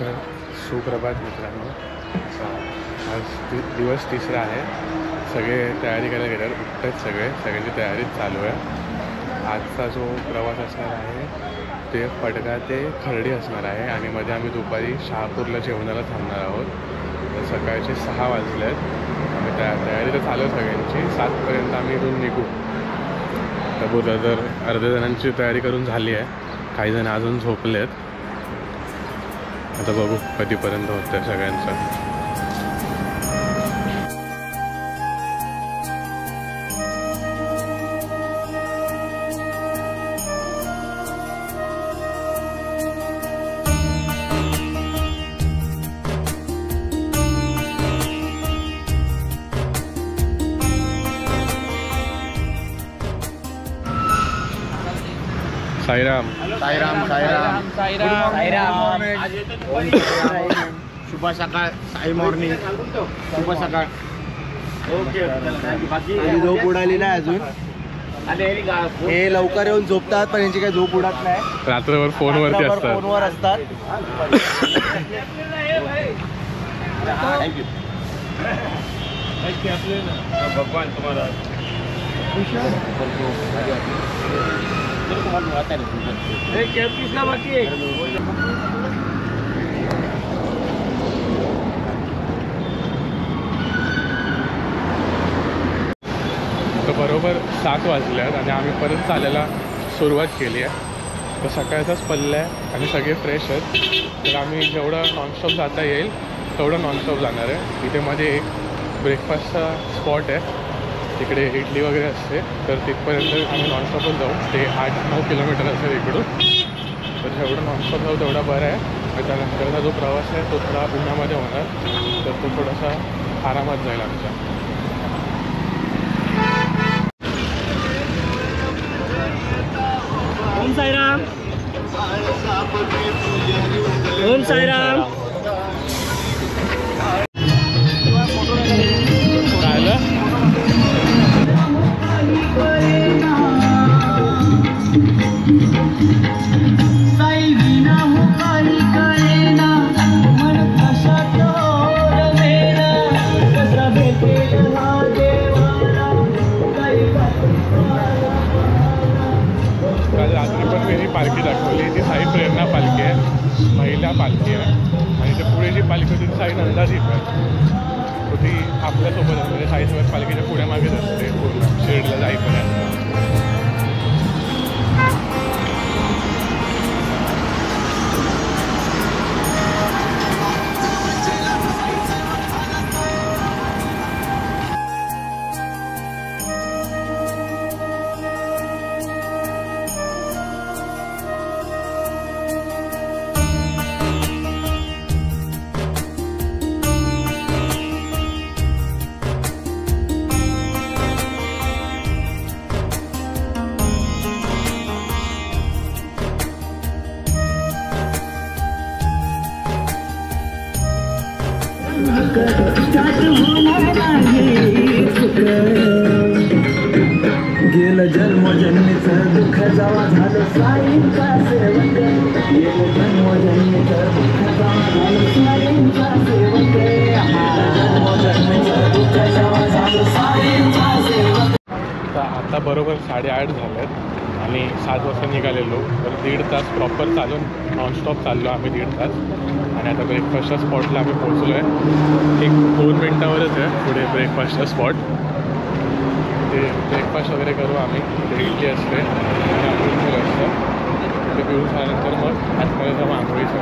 सुप्रभात मित्रांनो. आज दिवस तिसरा आहे. सगळे तयारी करायला गेल्यावर उठतात सगळ्यांची तयारी चालू आहे. आजचा जो प्रवास असणार आहे ते पडगा ते खर्डी असणार आहे आणि मध्ये आम्ही दुपारी शहापूरला जेवणाला थांबणार आहोत. तर सकाळचे 6 वाजले आहेत. आम्ही तयारी तर चालू आहे सगळ्यांची. 7पर्यंत आम्ही इथून निघू. तर बोला तर अर्ध्या जणांची तयारी करून झाली आहे. काही जण अजून झोपले आहेत. आता बघू कधीपर्यंत होतं सगळ्यांचं. साईराम साईराम साईराम साईराम साईराम. शुभ सकाळ. साई मॉर्निंग. शुभ सकाळ. ओके. झोप उडाली नाही अजून. हे लवकर येऊन झोपतात पण यांची काही झोप उडत नाही. रात्रभर फोनवरती असतात. फोनवर असतात. थँक्यू. भगवान तुम्हाला तर बरोबर 7 वाजले आहेत आणि आम्ही परत चालायला सुरुवात केली आहे. तर सकाळचाच पल्ला आहे आणि सगळे फ्रेश आहेत. तर आम्ही जेवढं नॉनस्टॉप जाता येईल तेवढं नॉनस्टॉप जाणार आहे. इथे मध्ये एक ब्रेकफास्टचा स्पॉट आहे. तिकडे इडली वगैरे असते. तर तिथपर्यंत आम्ही नॉनस्टॉपच जाऊ. ते 8-9 किलोमीटर असेल इकडून. तर जेवढं नॉनस्टॉप जाऊ तेवढा बरं आहे. आणि त्यानंतरचा जो प्रवास आहे तो थोडा उन्हामध्ये होणार. तर तो थोडासा आरामात जाईल आमच्या. ओम साईराम. ओम साईराम. रात्री पण मी ही पालखी दाखवली. ती साई प्रेरणा पालखी आहे. महिला पालखी आहे. आणि ते पुढे जी पालखी होती ती साई नंदादीप आहे. तो ती आपल्यासोबत असते. म्हणजे साईसोबत पालखीच्या पुढे मागेच असते पूर्ण शिर्डीला जाईपर्यंत. गेलं जन्मजन्मीचं दुःख जावा झालं साईंचा सेवक. गेलं जन्मजन्मीचं दुःख जावा झालं साईंचा सेवक. जन्मजन्मीचं दुःख जावा झालं साईंचा सेवक. आता बरोबर 8:30 झाले आहेत आणि 7 वाजता निघालेलो. तर 1.5 तास प्रॉपर चालून नॉनस्टॉप चाललो आम्ही 1.5 तास. आणि आता ब्रेकफास्टच्या स्पॉटला आम्ही पोहोचलो आहे. 1-2 मिनटावरच आहे पुढे ब्रेकफास्टचा स्पॉट. ते ब्रेकफास्ट वगैरे करू आम्ही. ते इडली असते आणि अमृतसर असतं. ते पिऊन झाल्यानंतर मग आतमध्ये जाऊन आंघोळीचं.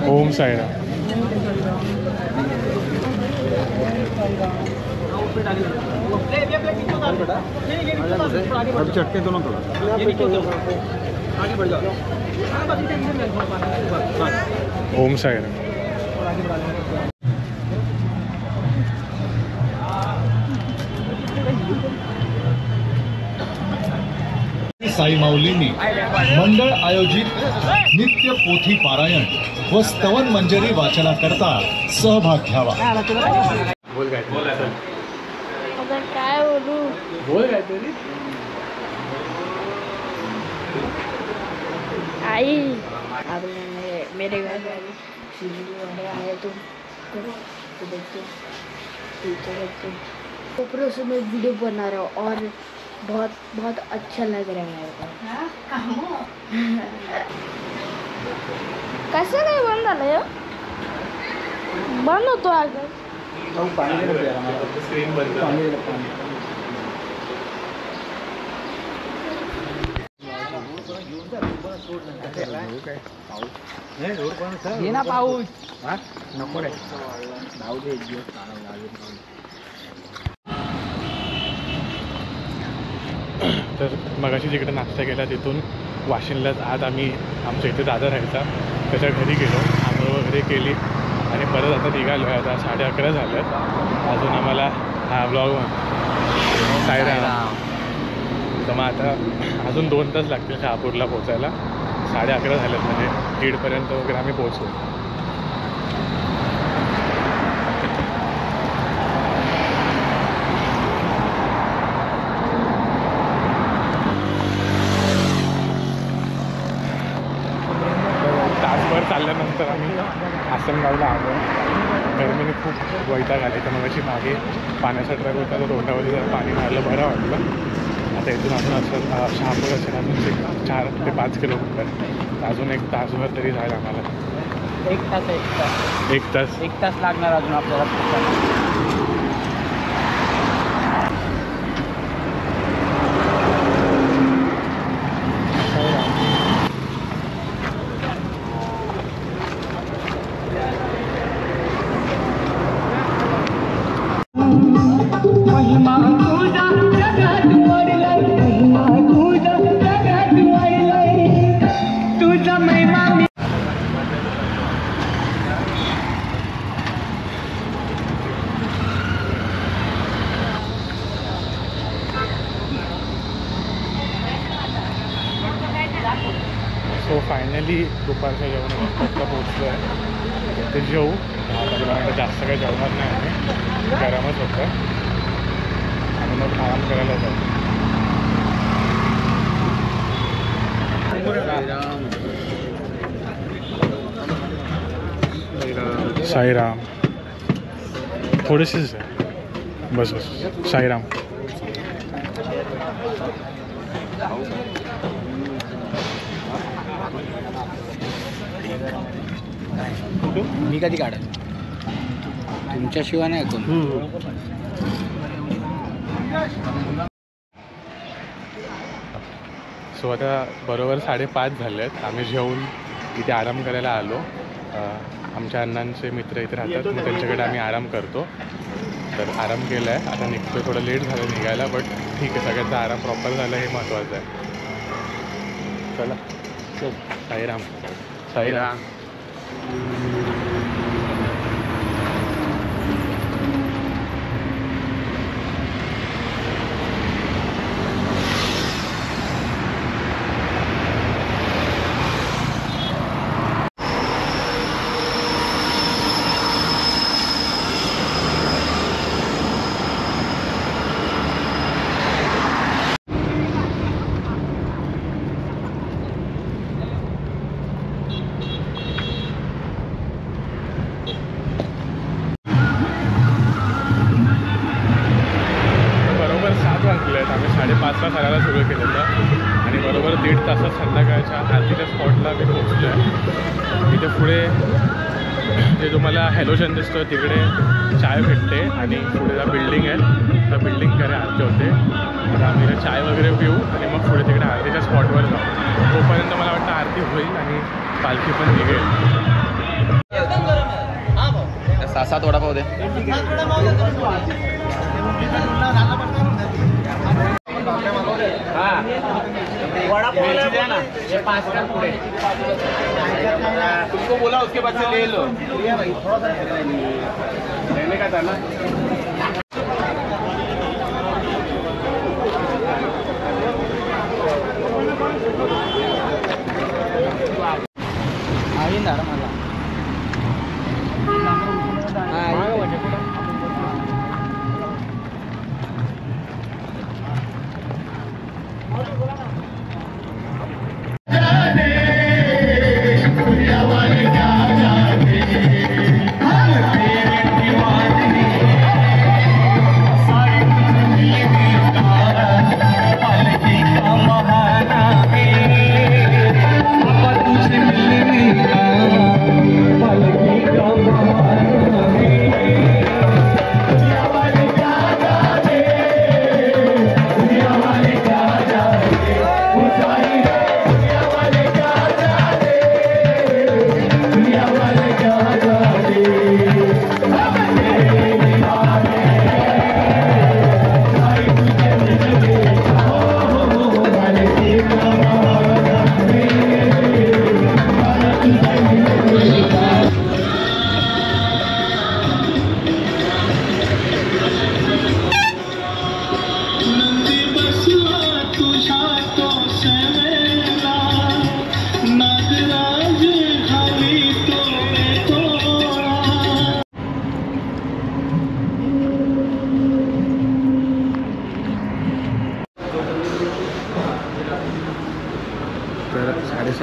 ओम साईराम. चटके दोनों ओम साईराम. साई माऊलींनी मंडळ आयोजित नित्य पोथी पारायण व स्तवन मंजरी वाचनाकरता सहभाग घ्यावा. बोल काय आता काय बोलू. बोल काहीतरी. आई अब मेरे घर में सीढ़ी आए तो देखते ऊपर से मैं वीडियो बना रहा हूँ और बहुत बहुत अच्छा लग रहा है मेरे को. कसं काय बंद झालं बंद होतो अगं. स्क्रीन बंद. घे ना पाऊस. नको रे. तर मगाशी जिकडे नाश्ता केला तिथून वाशिमलाच आज आम्ही आमच्या इथे दादा राहायचा त्याच्या घरी गेलो. आंघोळ वगैरे केली आणि परत आता निघालो आहे. आता 11:30 झालं. अजून आम्हाला हा ब्लॉग साईराम. तर मग आता अजून 2 तास लागतील शहापूरला पोचायला. 11:30 झालेत म्हणजे 1:30 वगैरे आम्ही पोचू. तासभर चालल्यानंतर आम्ही आसनगावला आलो. गरमीने खूप वैताग आले तर मग अशी मागे पाण्याचा ट्रक होता तर तोंडावरती जरा पाणी मारलं बरं वाटलं. आता इथून अजून असं शहापूर असेल अजून 4 ते 5 किलोमीटर. अजून 1 तासभर तरी जाईल आम्हाला. 1 तास लागणार अजून आपल्याला. महिमा तुझा जगात वाढलाय, महिमा तुझा जगात वाढलाय, तुझा महिमा. सो फायनली दुपारच्या जेवणाला पोचलो आहे. ते जेवू. आता जास्त काही जेवणार नाही आम्ही. गरमच होतं आणि मग आराम करायला जाऊ. साईराम. थोडीशीच आहे. बस बस. साईराम. मी कधी काढेल तुमच्याशिवाय नाही कोण. सो आता बरोबर 5:30 झाले आहेत. आम्ही जेवून इथे आराम करायला आलो. आमच्या अण्णांचे मित्र इथे राहतात मग त्यांच्याकडे आम्ही आराम करतो. तर आराम केला आहे. आता निघतो. थोडं लेट झालं निघायला बट ठीक आहे. सगळ्यांचा आराम प्रॉपर झाला हे महत्त्वाचं आहे. चला साईराम. साईराम. आम्ही 5:30ला करायला सुरू केलं होतं आणि बरोबर 1.5 तासात संध्याकाळच्या आरतीच्या स्पॉटला मी पोहोचलो आहे. इथे पुढे जे तुम्हाला हॅलोजन दिसतो तिकडे चाय भेटते आणि पुढे ज्या बिल्डिंग आहे त्या बिल्डिंगकडे आरती होते. आता आम्ही इथे चाय वगैरे पिऊ आणि मग पुढे तिकडे आरतीच्या स्पॉटवर जाऊ. तोपर्यंत मला वाटतं आरती होईल आणि पालखी पण निघेल. 6-7 वडापाव दे. तुमको बोला उसके बाद से ले लो. लेने का था ना.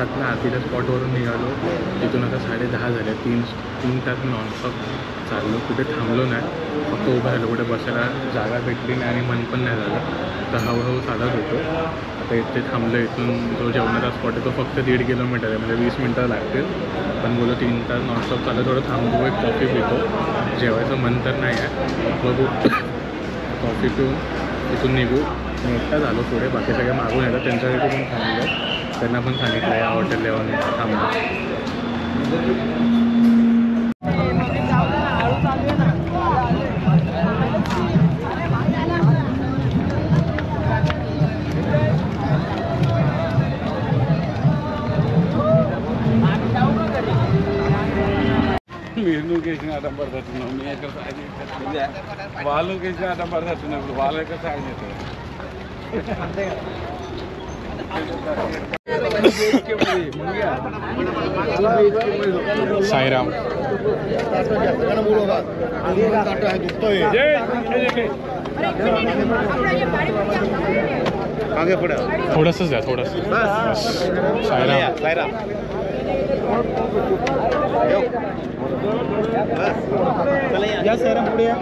सातला आरतीच्या स्पॉटवरून निघालो. तिथून आता 10:30 झाले. 3 तास नॉनस्टॉप चाललो, कुठे थांबलो नाही. फक्त उभं राहिलो, कुठे बसायला जागा भेटली नाही आणि मन पण नाही झालं. तर हळूहळू चालत होतो. आता इथे थांबलो. इथून जो जेवणाचा स्पॉट आहे तो फक्त 1.5 किलोमीटर आहे, म्हणजे 20 मिनटं लागतील. पण बोलो 3 तास नॉनस्टॉप चालत, थोडं थांबू, एक कॉफी पितो. जेवायचं मन तर नाही आहे, बघू. कॉफी पिऊन इथून निघू. मी एकटा झालो पुढे, बाकी सगळे मागून येतात, त्यांच्यासाठी पण थांबलो. त्यांना पण सांगितलं या हॉटेल येऊन थांबलो. మీరు కేసిన ఆటం పడుతున్నాం మీ ఎక్కడ సాయం చేస్తారు వాళ్ళు కేసిన ఆటం పడుతున్నారు ఇప్పుడు వాళ్ళ ఎక్కడ సాయం చేస్తారు साईराम. थोडंसंच द्या, थोडंसं. साईराम. या सर पुढे या.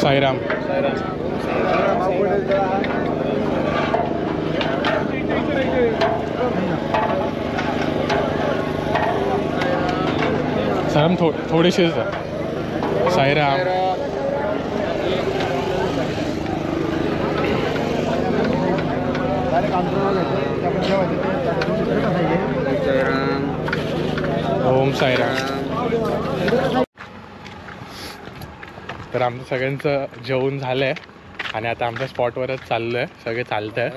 साईराम. साईराम थोडीशीच द्या. साईराम. ओम साईराम. तर आमचं सगळ्यांचं जेवण झालं आहे आणि आता आमच्या स्पॉटवरच चाललो आहे. सगळे चालतं आहे.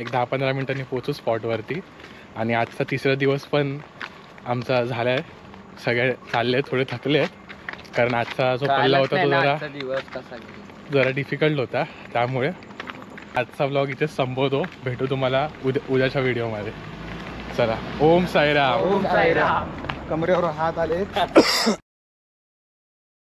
एक 10-15 मिनटांनी पोचू स्पॉटवरती. आणि आजचा 3रा दिवस पण आमचा झाला आहे. सगळे चालले, थोडे थकले आहेत कारण आजचा जो पल्ला होता तो जरा डिफिकल्ट होता. त्यामुळे आजचा व्लॉग इथेच संपवतो. भेटू तुम्हाला उद्याच्या व्हिडिओमध्ये. चला. ओम साईराम. कमरेवर हात आले.